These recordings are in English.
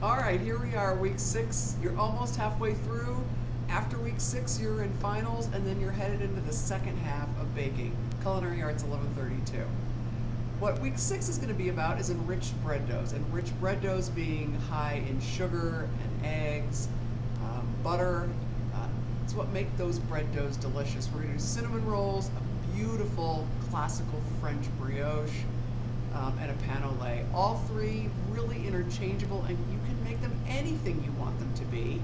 All right, here we are, week 6. You're almost halfway through. After week 6, you're in finals, and then you're headed into the second half of baking. Culinary Arts 1132. What week 6 is going to be about is enriched bread doughs. Enriched bread doughs being high in sugar and eggs, butter. It's what make those bread doughs delicious. We're going to do cinnamon rolls, a beautiful classical French brioche, and a pain au lait. All three really interchangeable, and you can make them anything you want them to be.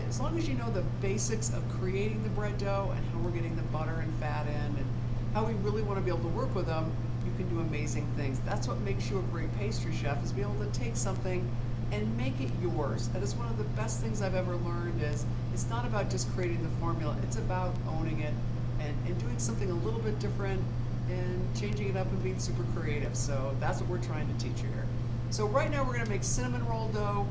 As long as you know the basics of creating the bread dough and how we're getting the butter and fat in and how we really want to be able to work with them, you can do amazing things. That's what makes you a great pastry chef, is be able to take something and make it yours. That is one of the best things I've ever learned. Is it's not about just creating the formula, it's about owning it and doing something a little bit different and changing it up and being super creative. So that's what we're trying to teach you here. So right now we're going to make cinnamon roll dough,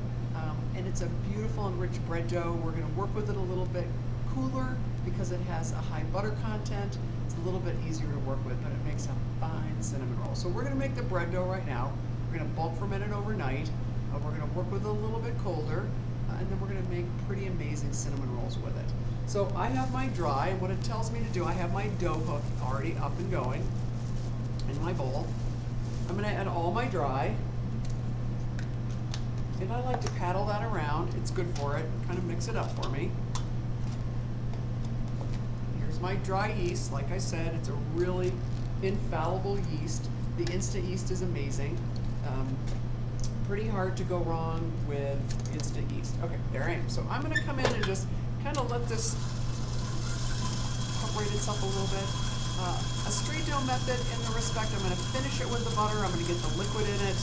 and it's a beautiful enriched bread dough. We're going to work with it a little bit cooler because it has a high butter content. It's a little bit easier to work with, but it makes a fine cinnamon roll. So we're going to make the bread dough right now. We're going to bulk ferment it overnight. We're going to work with it a little bit colder, and then we're going to make pretty amazing cinnamon rolls with it. So I have my dry, and what it tells me to do, I have my dough hook already up and going in my bowl. I'm going to add all my dry, and I like to paddle that around. It's good for it. Kind of mix it up for me. Here's my dry yeast. Like I said, it's a really infallible yeast. The instant yeast is amazing. Pretty hard to go wrong with instant yeast. Okay, there I am. So I'm going to come in and just kind of let this incorporate itself a little bit. A street dough method in the respect, I'm going to finish it with the butter. I'm going to get the liquid in it,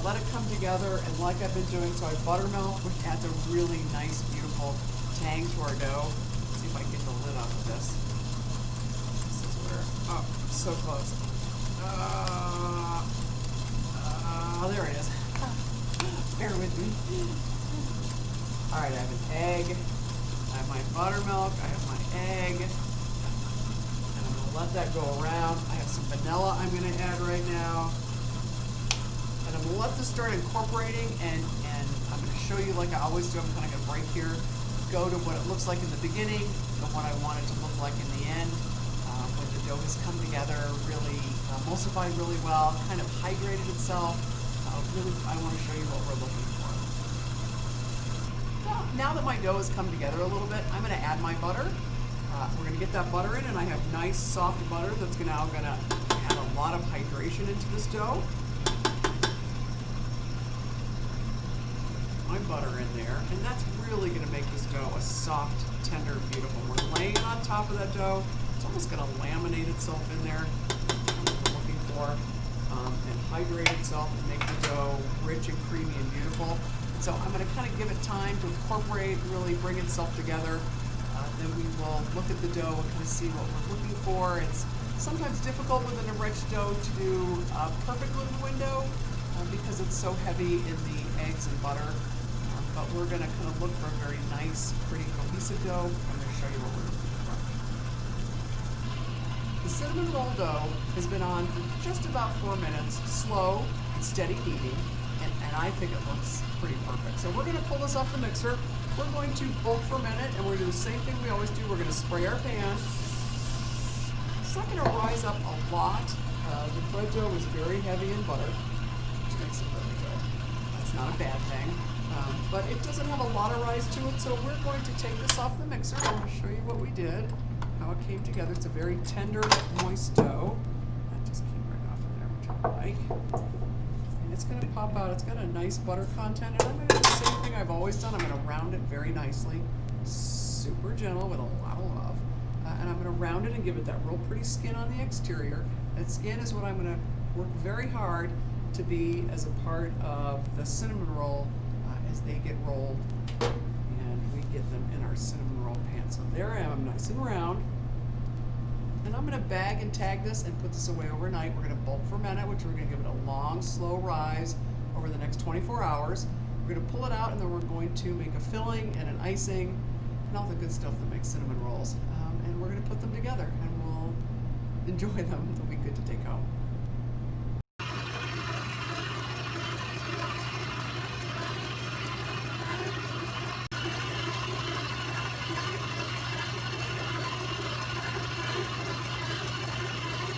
let it come together, and like I've been doing, so I buttermilk, which adds a really nice, beautiful tang to our dough. Let's see if I can get the lid off of this. This is where, oh, so close. There it is. Bear with me. All right, I have an egg. I have my buttermilk. I have my egg. And I'm gonna let that go around. I have some vanilla I'm gonna add right now. And I'm gonna let this start incorporating, and I'm gonna show you like I always do. I'm kind of gonna break here, go to what it looks like in the beginning, to what I want it to look like in the end. When the dough has come together, really emulsified really well, kind of hydrated itself. Really, I want to show you what we're looking for. Now that my dough has come together a little bit, I'm going to add my butter. We're going to get that butter in, and I have nice soft butter that's now going to add a lot of hydration into this dough. My butter in there, and that's really going to make this dough a soft, tender, beautiful. We're laying it on top of that dough. It's almost going to laminate itself in there. That's what we're looking for. And hydrate itself and make the dough rich and creamy and beautiful. And so I'm going to kind of give it time to incorporate, really bring itself together. Then we will look at the dough and kind of see what we're looking for. It's sometimes difficult with an enriched dough to do perfectly in the window because it's so heavy in the eggs and butter. But we're going to kind of look for a very nice, pretty cohesive dough. I'm going to show you what we're looking for. The cinnamon roll dough has been on for just about 4 minutes, slow and steady heating, and I think it looks pretty perfect. So we're going to pull this off the mixer. We're going to bulk ferment it, and we're going to do the same thing we always do. We're going to spray our pan. It's not going to rise up a lot. The bread dough is very heavy in butter, which makes it really good. That's not a bad thing. But it doesn't have a lot of rise to it, so we're going to take this off the mixer. I'm going to show you what we did, how it came together. It's a very tender, moist dough. That just came right off of there, which I like. And it's going to pop out. It's got a nice butter content, and I'm going to do the same thing I've always done. I'm going to round it very nicely, super gentle with a lot of love. And I'm going to round it and give it that real pretty skin on the exterior. That skin is what I'm going to work very hard to be as a part of the cinnamon roll as they get rolled, and we get them in our cinnamon roll pan. So there I am, I'm nice and round. And I'm going to bag and tag this and put this away overnight. We're going to bulk ferment it, which we're going to give it a long, slow rise over the next 24 hours. We're going to pull it out, and then we're going to make a filling and an icing and all the good stuff that makes cinnamon rolls. And we're going to put them together, and we'll enjoy them. They'll be good to take home.